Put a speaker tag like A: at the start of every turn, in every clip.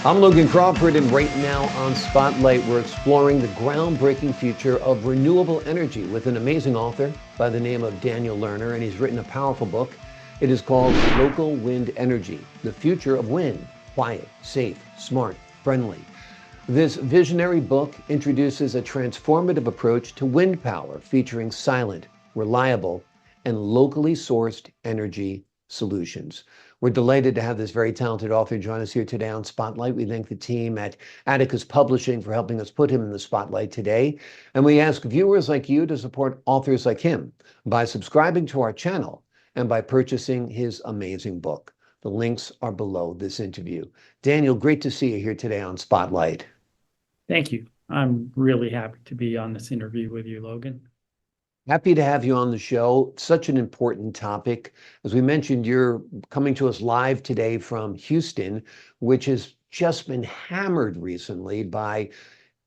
A: I'm Logan Crawford, and right now on Spotlight, we're exploring the groundbreaking future of renewable energy with an amazing author by the name of Daniel Lerner, and he's written a powerful book. It is called Local Wind Energy, the Future of Wind, Quiet, Safe, Smart, Friendly. This visionary book introduces a transformative approach to wind power, featuring silent, reliable, and locally sourced energy solutions. We're delighted to have this very talented author join us here today on Spotlight. We thank the team at Atticus Publishing for helping us put him in the spotlight today. And we ask viewers like you to support authors like him by subscribing to our channel and by purchasing his amazing book. The links are below this interview. Daniel, great to see you here today on Spotlight.
B: Thank you. I'm really happy to be on this interview with you, Logan.
A: Happy to have you on the show. Such an important topic. As we mentioned, you're coming to us live today from Houston, which has just been hammered recently by,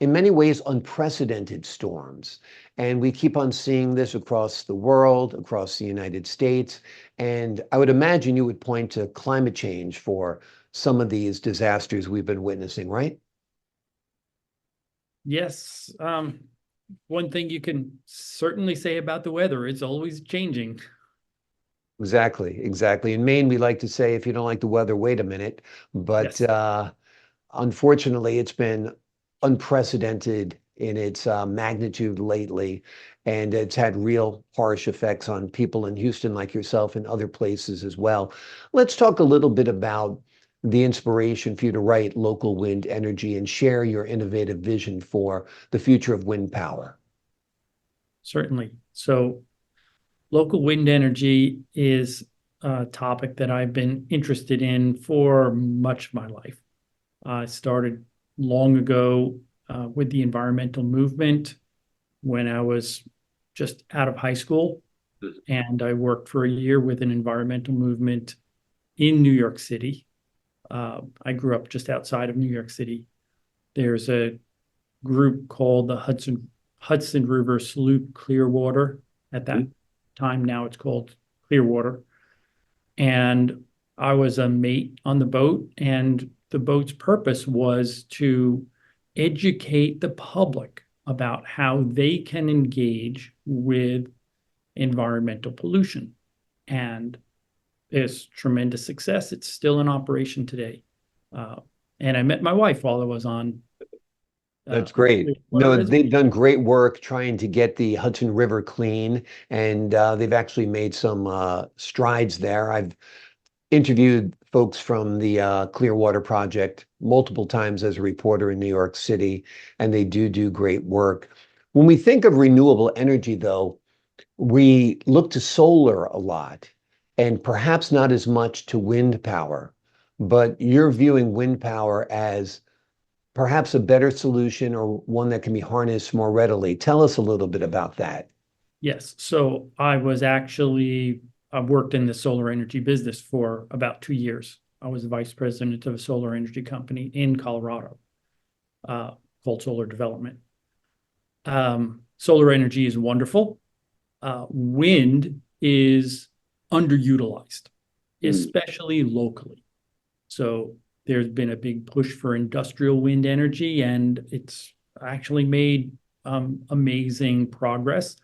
A: in many ways, unprecedented storms. And we keep on seeing this across the world, across the United States. And I would imagine you would point to climate change for some of these disasters we've been witnessing, right?
B: Yes, one thing you can certainly say about the weather, it's always changing.
A: Exactly, exactly. In Maine, we like to say, if you don't like the weather, wait a minute. But
B: Yes,
A: unfortunately, it's been unprecedented in its magnitude lately, and it's had real harsh effects on people in Houston like yourself and other places as well. Let's talk a little bit about the inspiration for you to write Local Wind Energy and share your innovative vision for the future of wind power.
B: certainly. So local wind energy is a topic that I've been interested in for much of my life. I started long ago with the environmental movement when I was just out of high school, and I worked for a year with an environmental movement in New York City. I grew up just outside of New York City. There's a group called the Hudson River Salute Clearwater at that time. Now it's called Clearwater. And I was a mate on the boat, and the boat's purpose was to educate the public about how they can engage with environmental pollution. And there's tremendous success. It's still in operation today. And I met my wife while I was on.
A: That's great. No, they've done great work trying to get the Hudson River clean, and they've actually made some strides there. I've interviewed folks from the Clearwater Project multiple times as a reporter in New York City, and they do great work. When we think of renewable energy, though, we look to solar a lot, and perhaps not as much to wind power. But you're viewing wind power as perhaps a better solution or one that can be harnessed more readily. Tell us a little bit about that.
B: Yes. So I worked in the solar energy business for about 2 years. I was the vice president of a solar energy company in Colorado called Solar Development. Solar energy is wonderful. Wind is underutilized, especially locally. So there's been a big push for industrial wind energy, and it's actually made amazing progress.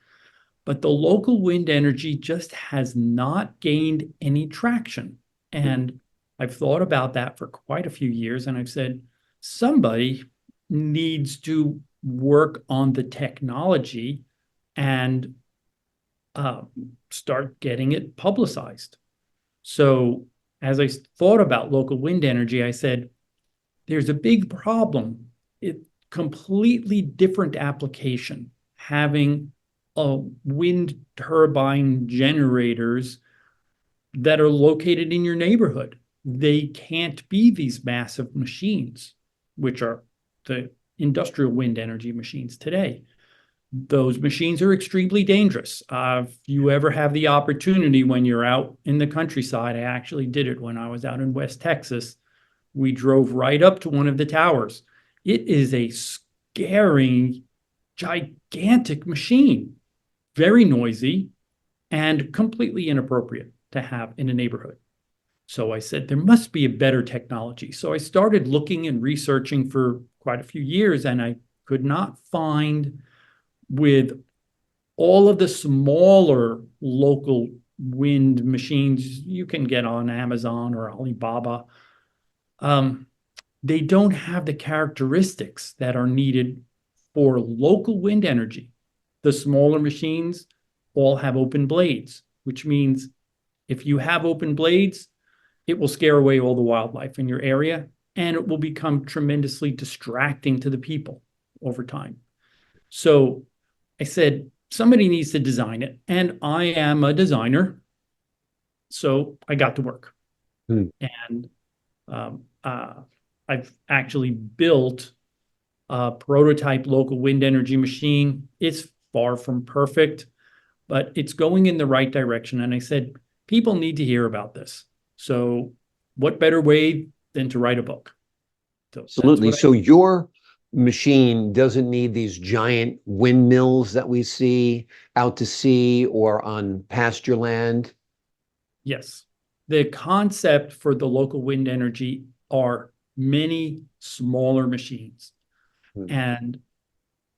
B: But the local wind energy just has not gained any traction. And I've thought about that for quite a few years, and I've said, somebody needs to work on the technology and start getting it publicized. So as I thought about local wind energy, I said, there's a big problem. It's completely different application, having wind turbine generators that are located in your neighborhood. They can't be these massive machines, which are the industrial wind energy machines today. Those machines are extremely dangerous. If you ever have the opportunity when you're out in the countryside, I actually did it when I was out in West Texas. We drove right up to one of the towers. It is a scary, gigantic machine, very noisy and completely inappropriate to have in a neighborhood. So I said, there must be a better technology. So I started looking and researching for quite a few years, and I could not find, with all of the smaller local wind machines you can get on Amazon or Alibaba, um, they don't have the characteristics that are needed for local wind energy. The smaller machines all have open blades, which means if you have open blades, it will scare away all the wildlife in your area, and it will become tremendously distracting to the people over time. So I said, somebody needs to design it. And I am a designer. So I got to work.
A: Hmm.
B: And um, uh, I've actually built a prototype local wind energy machine. It's far from perfect, but it's going in the right direction. And I said, people need to hear about this. So what better way than to write a book? So that's
A: Absolutely.
B: what I
A: So your machine doesn't need these giant windmills that we see out to sea or on pasture land.
B: Yes. The concept for the local wind energy are many smaller machines.
A: Hmm.
B: And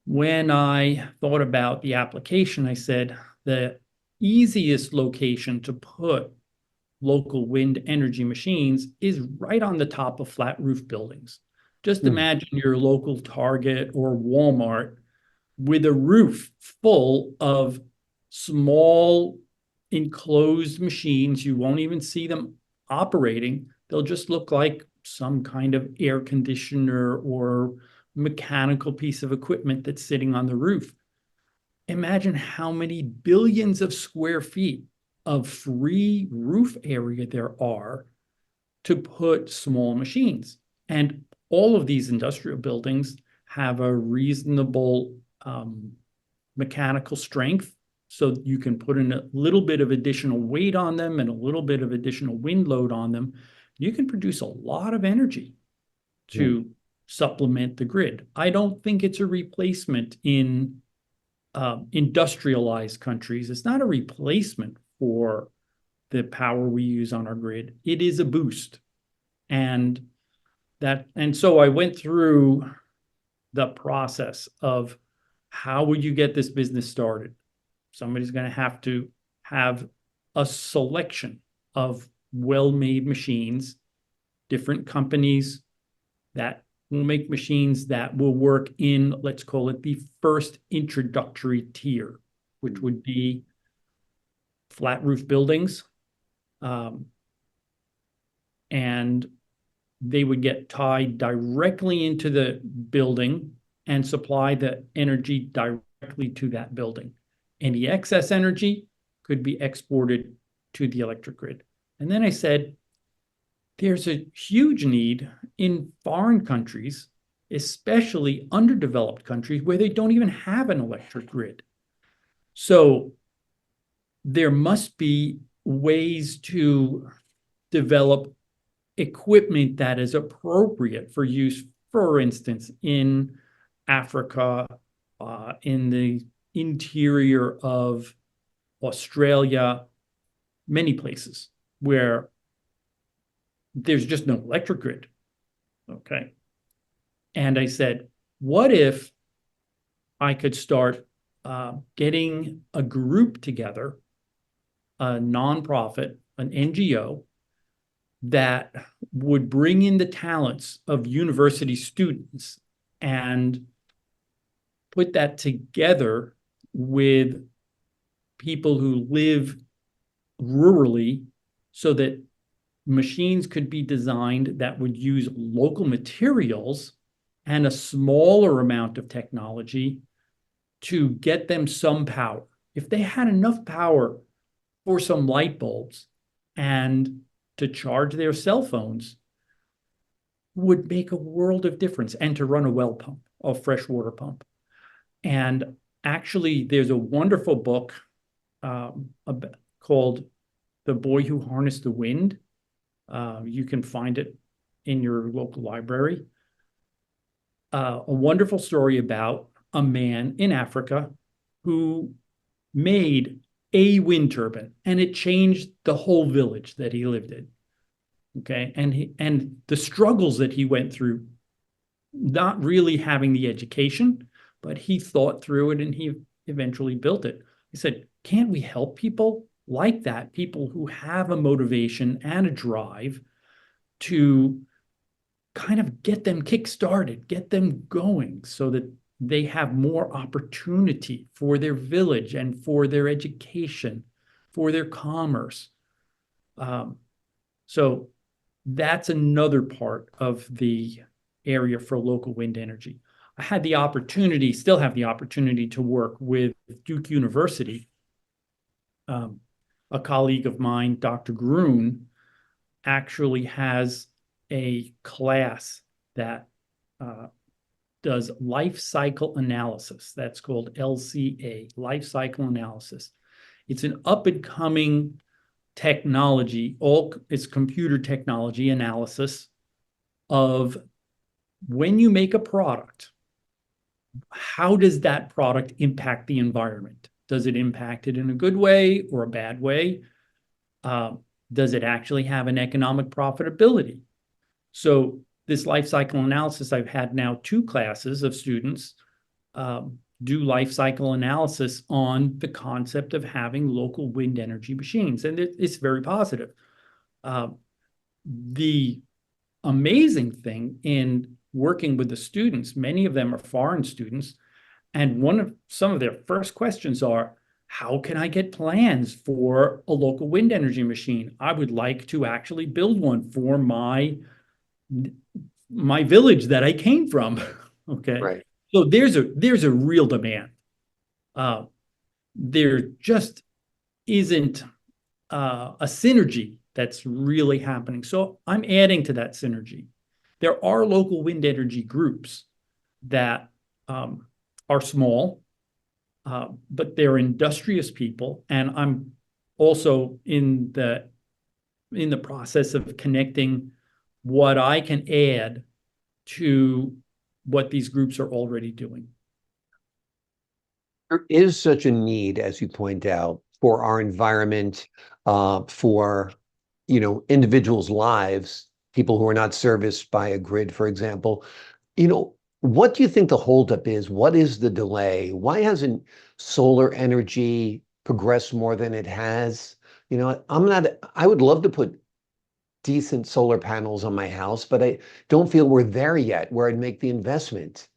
B: when I thought about the application, I said the easiest location to put local wind energy machines is right on the top of flat roof buildings. Just
A: Hmm.
B: imagine your local Target or Walmart with a roof full of small enclosed machines. You won't even see them operating. They'll just look like some kind of air conditioner or mechanical piece of equipment that's sitting on the roof. Imagine how many billions of square feet of free roof area there are to put small machines. And all of these industrial buildings have a reasonable mechanical strength. So you can put in a little bit of additional weight on them and a little bit of additional wind load on them. You can produce a lot of energy
A: Hmm.
B: to supplement the grid. I don't think it's a replacement in industrialized countries. It's not a replacement for the power we use on our grid. It is a boost. And so I went through the process of how would you get this business started? Somebody's going to have a selection of well-made machines, different companies that will make machines that will work in, let's call it the first introductory tier, which would be flat roof buildings. And they would get tied directly into the building and supply the energy directly to that building. Any excess energy could be exported to the electric grid. And then I said, there's a huge need in foreign countries, especially underdeveloped countries, where they don't even have an electric grid. So there must be ways to develop equipment that is appropriate for use, for instance, in Africa, in the interior of Australia, many places where there's just no electric grid. Okay. And I said, what if I could start getting a group together, a nonprofit, an NGO, that would bring in the talents of university students and put that together with people who live rurally so that machines could be designed that would use local materials and a smaller amount of technology to get them some power. If they had enough power for some light bulbs and to charge their cell phones, would make a world of difference, and to run a well pump, a freshwater pump. And actually, there's a wonderful book called The Boy Who Harnessed the Wind. You can find it in your local library. A wonderful story about a man in Africa who made a wind turbine, and it changed the whole village that he lived in. Okay. And the struggles that he went through, not really having the education, but he thought through it and he eventually built it. He said, can't we help people like that? People who have a motivation and a drive to kind of get them kick-started, get them going so that they have more opportunity for their village and for their education, for their commerce. So that's another part of the area for local wind energy. I had the opportunity, still have the opportunity to work with Duke University. A colleague of mine, Dr. Groon, actually has a class that does life cycle analysis. That's called LCA, life cycle analysis. It's an up and coming technology, it's computer technology analysis of when you make a product, how does that product impact the environment? Does it impact it in a good way or a bad way? Does it actually have an economic profitability? So this life cycle analysis, I've had now 2 classes of students do life cycle analysis on the concept of having local wind energy machines, and it's very positive. The amazing thing in working with the students, many of them are foreign students, and some of their first questions are, how can I get plans for a local wind energy machine? I would like to actually build one for my village that I came from. Okay.
A: Right.
B: So there's a real demand. There just isn't a synergy that's really happening. So I'm adding to that synergy. There are local wind energy groups that are small, but they're industrious people. And I'm also in the process of connecting what I can add to what these groups are already doing.
A: There is such a need, as you point out, for our environment, for individuals' lives, people who are not serviced by a grid, for example. What do you think the holdup is? What is the delay? Why hasn't solar energy progressed more than it has? I would love to put decent solar panels on my house, but I don't feel we're there yet where I'd make the investment.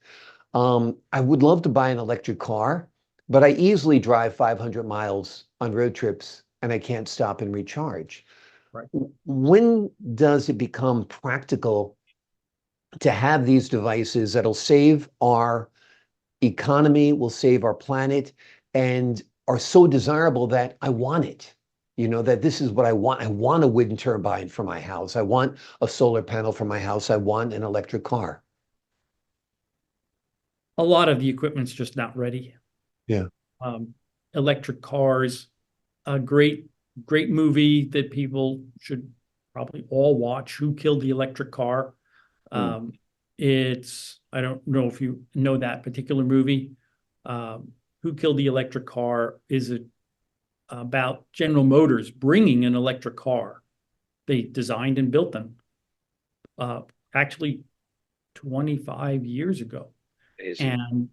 A: I would love to buy an electric car, but I easily drive 500 miles on road trips and I can't stop and recharge.
B: Right.
A: When does it become practical to have these devices that'll save our economy, will save our planet, and are so desirable that I want it? That this is what I want. I want a wind turbine for my house. I want a solar panel for my house. I want an electric car.
B: A lot of the equipment's just not ready.
A: Yeah.
B: Electric cars, a great movie that people should probably all watch, Who Killed the Electric Car. I don't know if you know that particular movie. Who Killed the Electric Car is about General Motors bringing an electric car. They designed and built them actually 25 years ago.
A: Amazing.
B: And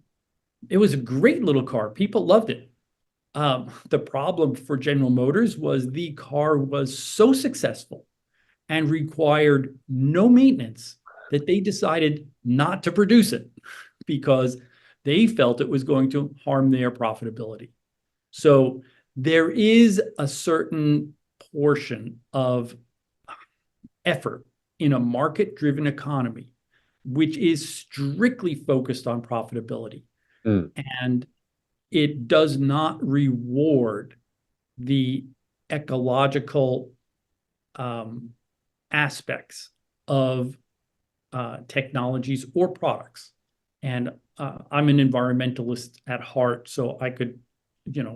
B: it was a great little car. People loved it. The problem for General Motors was the car was so successful and required no maintenance that they decided not to produce it because they felt it was going to harm their profitability. So there is a certain portion of effort in a market-driven economy which is strictly focused on profitability. And it does not reward the ecological aspects of technologies or products. And I'm an environmentalist at heart, so I could,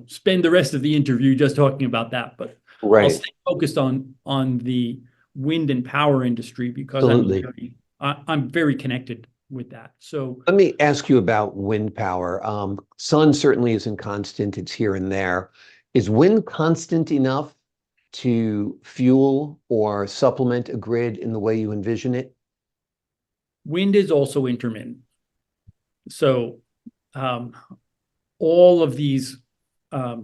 B: spend the rest of the interview just talking about that. But
A: Right.
B: I'll stay focused on the wind and power industry because
A: Absolutely.
B: I'm very connected with that. So
A: Let me ask you about wind power. Sun certainly isn't constant. It's here and there. Is wind constant enough to fuel or supplement a grid in the way you envision it?
B: Wind is also intermittent. So all of these, I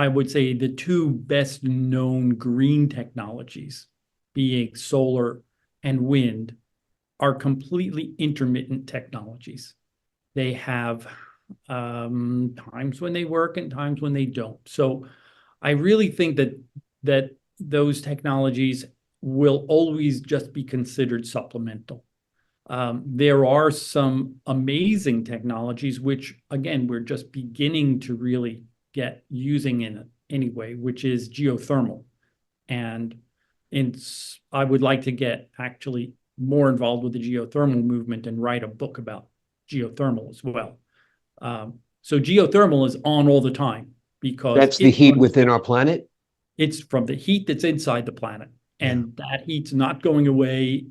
B: would say the two best known green technologies, being solar and wind, are completely intermittent technologies. They have times when they work and times when they don't. So I really think that those technologies will always just be considered supplemental. There are some amazing technologies, which again, we're just beginning to really get using in it anyway, which is geothermal. And I would like to get actually more involved with the geothermal movement and write a book about geothermal as well. So geothermal is on all the time because
A: That's the heat within our planet?
B: it's from the heat that's inside the planet. And
A: Yeah.
B: that heat's not going away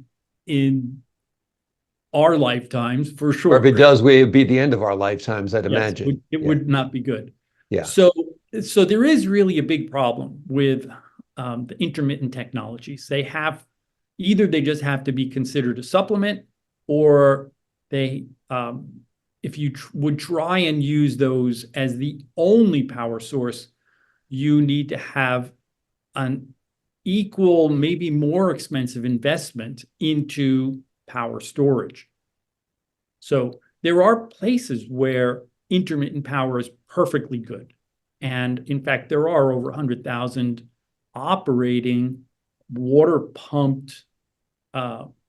B: in our lifetimes for
A: Or if
B: sure.
A: it does, it would be the end of our lifetimes, I'd
B: Yes,
A: imagine.
B: it
A: Yeah.
B: would not be good.
A: Yeah.
B: So there is really a big problem with the intermittent technologies. Either they just have to be considered a supplement, or they, if you would try and use those as the only power source, you need to have an equal, maybe more expensive investment into power storage. So there are places where intermittent power is perfectly good. And in fact, there are over 100,000 operating water pumped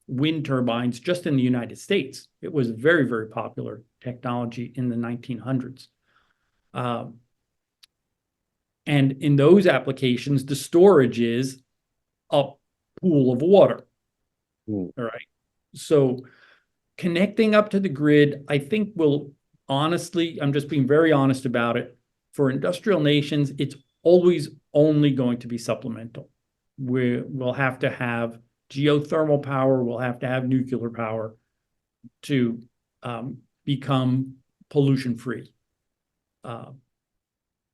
B: wind turbines just in the United States. It was very, very popular technology in the 1900s. And in those applications, the storage is a pool of water. All right. So connecting up to the grid, I think will honestly, I'm just being very honest about it. For industrial nations, it's always only going to be supplemental. We'll have to have geothermal power, we'll have to have nuclear power to become pollution free.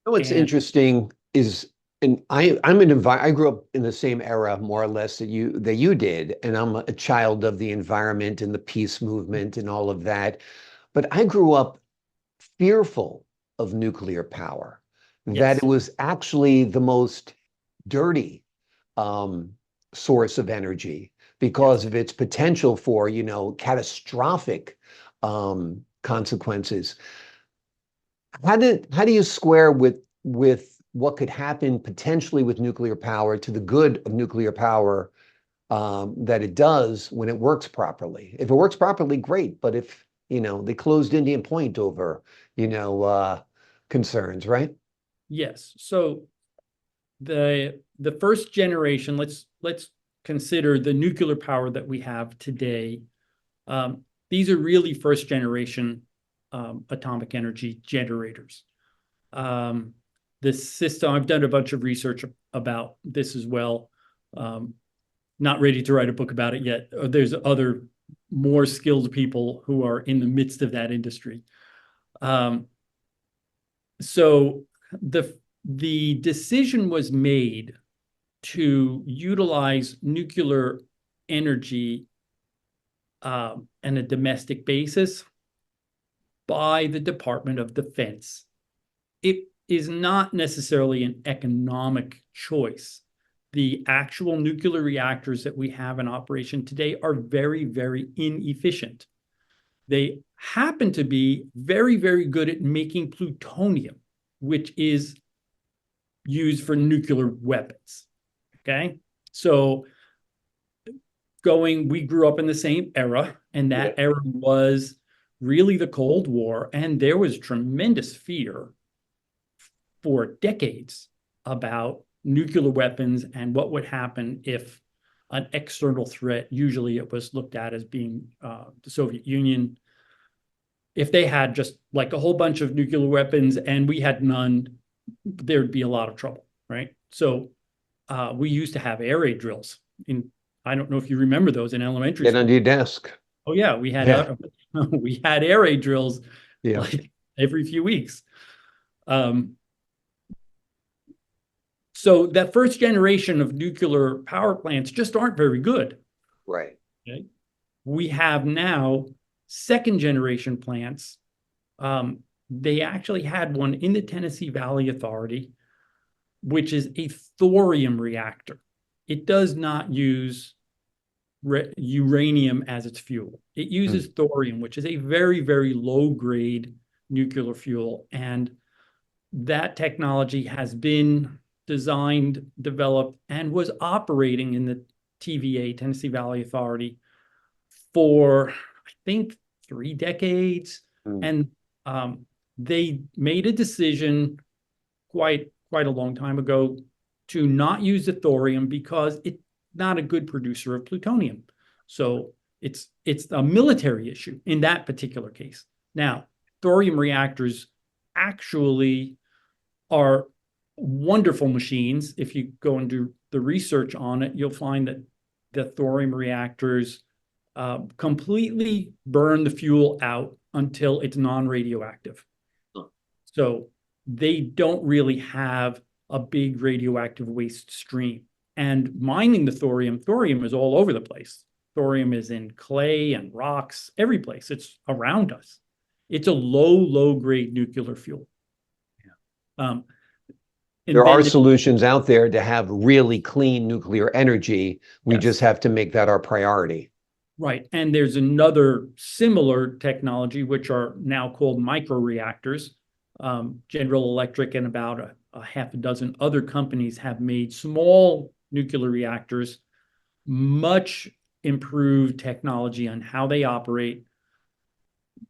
A: What's interesting is, and I grew up in the same era, more or less, that you did, and I'm a child of the environment and the peace movement and all of that. But I grew up fearful of nuclear power, that
B: Yes.
A: it was actually the most dirty source of energy because of its potential for, catastrophic consequences. How do you square with what could happen potentially with nuclear power to the good of nuclear power that it does when it works properly? If it works properly, great. But if, they closed Indian Point over, concerns, right?
B: Yes. So the first generation, let's consider the nuclear power that we have today. These are really first generation atomic energy generators. The system, I've done a bunch of research about this as well. Not ready to write a book about it yet. There's other more skilled people who are in the midst of that industry. So the decision was made to utilize nuclear energy on a domestic basis by the Department of Defense. It is not necessarily an economic choice. The actual nuclear reactors that we have in operation today are very, very inefficient. They happen to be very, very good at making plutonium, which is used for nuclear weapons. Okay. So we grew up in the same era, and that era was really the Cold War, and there was tremendous fear for decades about nuclear weapons and what would happen if an external threat, usually it was looked at as being the Soviet Union, if they had just like a whole bunch of nuclear weapons and we had none, there'd be a lot of trouble, right? So we used to have air raid drills. I don't know if you remember those in elementary
A: Get
B: school.
A: under your desk.
B: Oh yeah, we had we had air raid drills like every few weeks. So that first generation of nuclear power plants just aren't very good.
A: Right.
B: Okay? We have now second generation plants. They actually had one in the Tennessee Valley Authority, which is a thorium reactor. It does not use uranium as its fuel. It uses thorium, which is a very, very low grade nuclear fuel. And that technology has been designed, developed, and was operating in the TVA, Tennessee Valley Authority, for, I think, 3 decades. And they made a decision quite a long time ago to not use the thorium because it's not a good producer of plutonium. So it's a military issue in that particular case. Now, thorium reactors actually are wonderful machines. If you go and do the research on it, you'll find that the thorium reactors completely burn the fuel out until it's non-radioactive. So they don't really have a big radioactive waste stream. And mining the thorium is all over the place. Thorium is in clay and rocks, every place. It's around us. It's a low grade nuclear fuel. Yeah.
A: There are solutions out there to have really clean nuclear energy. We just have to make that our priority.
B: Right. And there's another similar technology, which are now called microreactors. General Electric and about a half a dozen other companies have made small nuclear reactors, much improved technology on how they operate.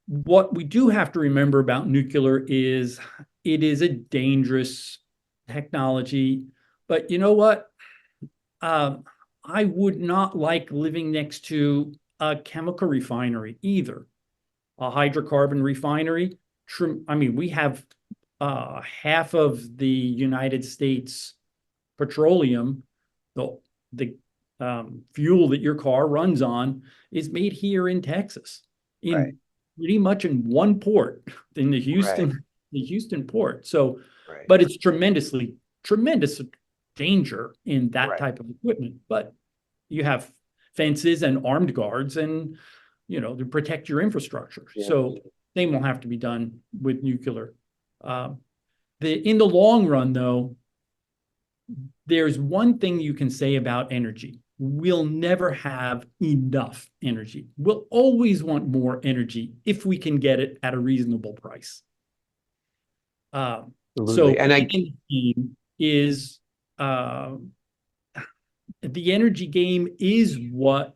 B: What we do have to remember about nuclear is it is a dangerous technology, but you know what? I would not like living next to a chemical refinery either. A hydrocarbon refinery. I mean, we have half of the United States petroleum, the fuel that your car runs on, is made here in Texas, in pretty much in one port, in the Houston port. So, but it's tremendous danger in that type of equipment. But you have fences and armed guards, and to protect your infrastructure. So same will have to be done with nuclear. In the long run, though, there's one thing you can say about energy. We'll never have enough energy. We'll always want more energy if we can get it at a reasonable price. So and the game is the energy game is what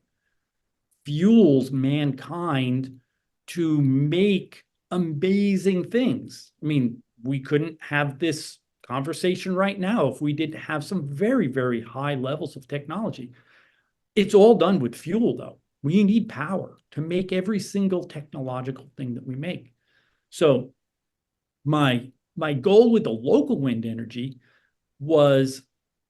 B: fuels mankind to make amazing things. I mean, we couldn't have this conversation right now if we didn't have some very, very high levels of technology. It's all done with fuel, though. We need power to make every single technological thing that we make. So my goal with the local wind energy was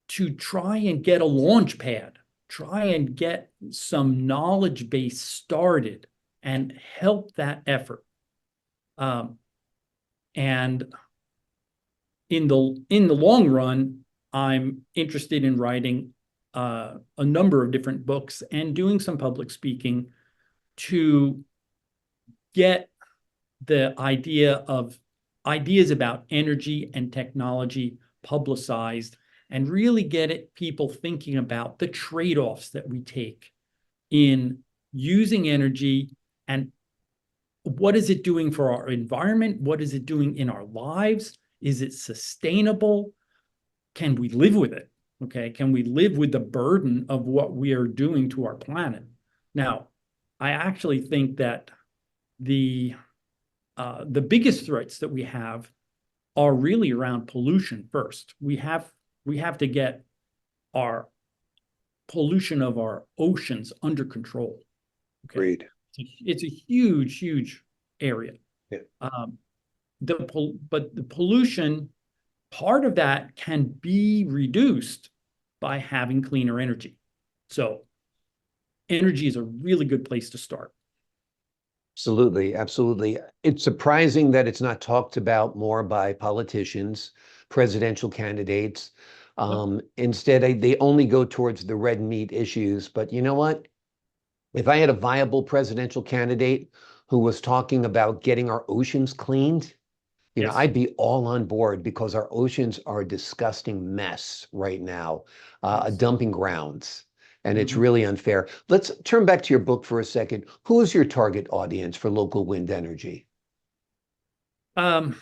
B: to try and get a launch pad, try and get some knowledge base started and help that effort. And in the long run, I'm interested in writing a number of different books and doing some public speaking to get the ideas about energy and technology publicized and really get people thinking about the trade-offs that we take in using energy and what is it doing for our environment? What is it doing in our lives? Is it sustainable? Can we live with it? Okay, can we live with the burden of what we are doing to our planet? Now, I actually think that the biggest threats that we have are really around pollution first. We have to get our pollution of our oceans under control. Okay?
A: Agreed.
B: It's a huge area.
A: Yeah.
B: But the pollution, part of that can be reduced by having cleaner energy. So energy is a really good place to start.
A: Absolutely, absolutely. It's surprising that it's not talked about more by politicians, presidential candidates. Instead, they only go towards the red meat issues. But you know what? If I had a viable presidential candidate who was talking about getting our oceans cleaned,
B: Yes.
A: I'd be all on board because our oceans are a disgusting mess right now, a
B: Yes.
A: dumping grounds, and it's
B: Mhm.
A: really unfair. Let's turn back to your book for a second. Who is your target audience for local wind energy?
B: Um,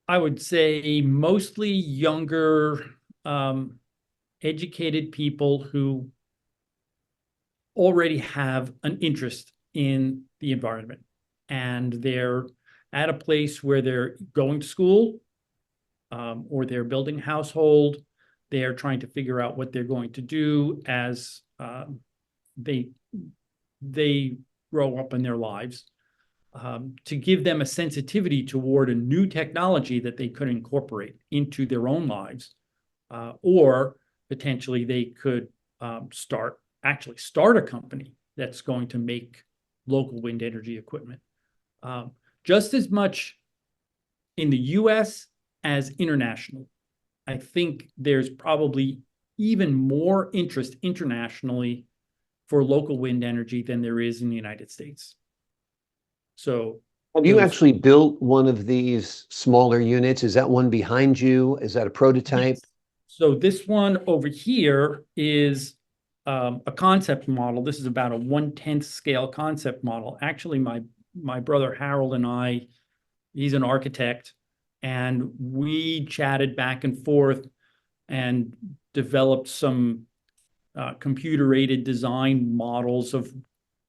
B: I would say mostly younger, um, educated people who already have an interest in the environment, and they're at a place where they're going to school, or they're building a household. They're trying to figure out what they're going to do as they they grow up in their lives, to give them a sensitivity toward a new technology that they could incorporate into their own lives, or potentially they could start a company that's going to make local wind energy equipment. Um, just as much in the US as international. I think there's probably even more interest internationally for local wind energy than there is in the United States. So
A: Have you
B: those,
A: actually built one of these smaller units? Is that one behind you? Is that a prototype?
B: yes. So this one over here is a concept model. This is about a 1/10 scale concept model. Actually, my brother Harold and I, he's an architect, and we chatted back and forth and developed some computer-aided design models of,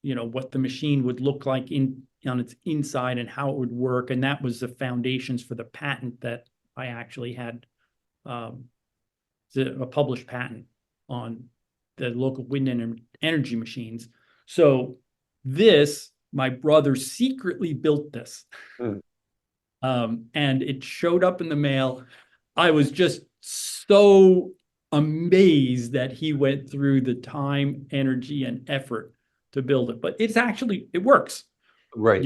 B: what the machine would look like on its inside and how it would work. And that was the foundations for the patent that I actually had, um, a published patent on the local wind energy machines. So my brother secretly built this,
A: Hmm.
B: and it showed up in the mail. I was just so amazed that he went through the time, energy, and effort to build it. But it works.
A: Right.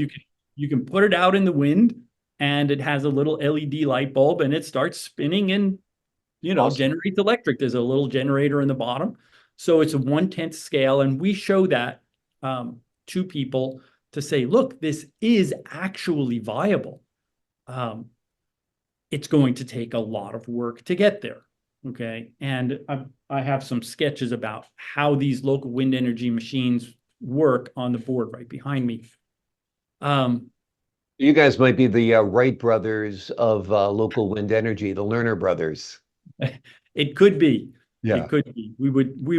B: You can put it out in the wind, and it has a little LED light bulb, and it starts spinning and
A: Awesome.
B: generates electric. There's a little generator in the bottom. So it's a 1/10 scale. And we show that to people to say, look, this is actually viable. Um, it's going to take a lot of work to get there. Okay. And I have some sketches about how these local wind energy machines work on the board right behind me. Um,
A: You guys might be the Wright brothers of local wind energy, the Lerner brothers.
B: it could be. It
A: Yeah.
B: could be. We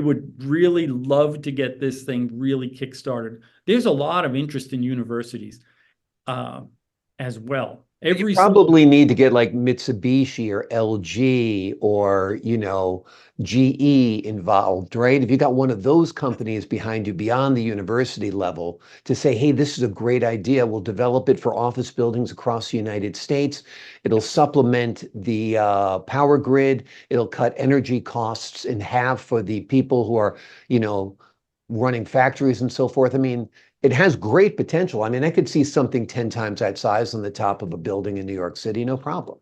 B: would really love to get this thing really kickstarted. There's a lot of interest in universities, uh, as well.
A: You
B: Every single
A: probably need to get like Mitsubishi or LG or, GE involved, right? If you got one of those companies behind you beyond the university level to say, hey, this is a great idea. We'll develop it for office buildings across the United States. It'll supplement the power grid. It'll cut energy costs in half for the people who are, you know, running factories and so forth. I mean, it has great potential. I mean, I could see something 10 times that size on the top of a building in New York City, no problem,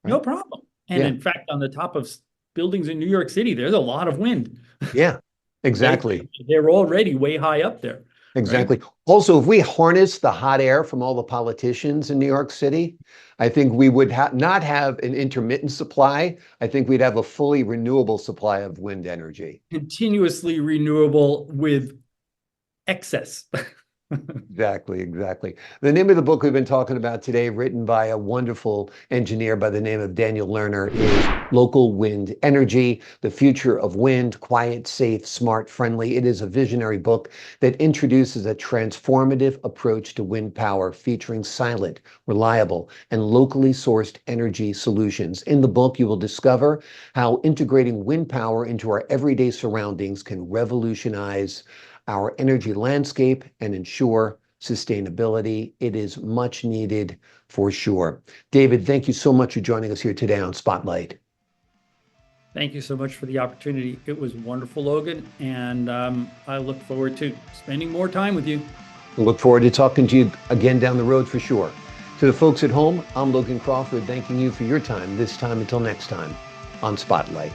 B: No
A: right?
B: problem. And
A: Yeah,
B: in fact, on the top of buildings in New York City, there's a lot of wind.
A: yeah,
B: Okay.
A: exactly.
B: They're already way high up there, right?
A: Exactly. Also, if we harness the hot air from all the politicians in New York City, I think we would not have an intermittent supply. I think we'd have a fully renewable supply of wind energy.
B: Continuously renewable with excess.
A: Exactly, exactly. The name of the book we've been talking about today, written by a wonderful engineer by the name of Daniel Lerner, is Local Wind Energy, The Future of Wind, Quiet, Safe, Smart, Friendly. It is a visionary book that introduces a transformative approach to wind power featuring silent, reliable, and locally sourced energy solutions. In the book, you will discover how integrating wind power into our everyday surroundings can revolutionize our energy landscape and ensure sustainability. It is much needed for sure. David, thank you so much for joining us here today on Spotlight.
B: Thank you so much for the opportunity. It was wonderful, Logan, and I look forward to spending more time with you.
A: We look forward to talking to you again down the road for sure. To the folks at home, I'm Logan Crawford, thanking you for your time, this time until next time on Spotlight.